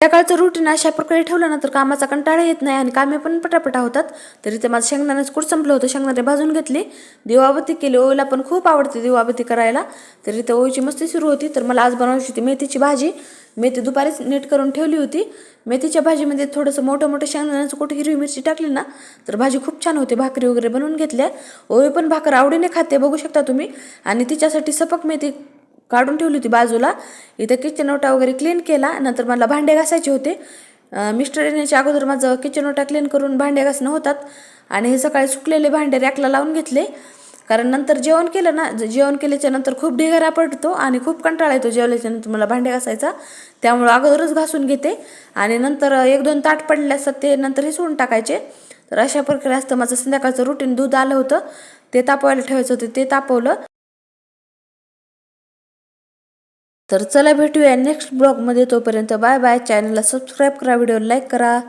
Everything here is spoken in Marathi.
सकाळचं रुटीन अशा प्रकारे ठेवलं ना तर कामाचा कंटाळा येत नाही आणि कामे पण पटापटा होतात. तर इथे माझं शेंगदाण्याचं कूट संपलं होतं, शेंगदाणे भाजून घेतले, दिवाबत्ती केली. ओवीला पण खूप आवडते दिवाबत्ती करायला. तर इथे ओवीची मस्ती सुरू होती. तर मला आज बनवायची होती मेथीची भाजी. मेथी दुपारीच नीट करून ठेवली होती. मेथीच्या भाजीमध्ये थोडंसं मोठं मोठं शेंगदाण्याचं कूट, हिरवी मिरची टाकली ना तर भाजी खूप छान होते. भाकरी वगैरे बनवून घेतल्या. ओवी पण भाकर आवडीने खाते, बघू शकता तुम्ही. आणि तिच्यासाठी सपक मेथी काढून ठेवली होती बाजूला. इथे किचन ओटा वगैरे क्लीन केला. नंतर मला भांडे घासायचे होते. मिस्टर येण्याच्या अगोदर माझं किचन ओटा क्लीन करून भांडे घासणं होतात. आणि हे सकाळी सुकलेले भांडे रॅकला लावून घेतले, कारण नंतर जेवण केलं ना, जेवण केल्याच्या नंतर खूप ढिगारा पडतो आणि खूप कंटाळा येतो जेवल्याच्या नंतर मला भांडे घासायचा. त्यामुळं अगोदरच घासून घेते आणि नंतर 1-2 ताट पडले असतात ते नंतर हे सोडून टाकायचे. तर अशा प्रकारे असतं माझं संध्याकाळचं रुटीन. दूध आलं होतं ते तापवायला ठेवायचं होतं, ते तापवलं. तर चला भेटूया नेक्स्ट ब्लॉगमध्ये. तोपर्यंत बाय बाय. चॅनलला सबस्क्राईब करा, व्हिडिओ लाईक करा.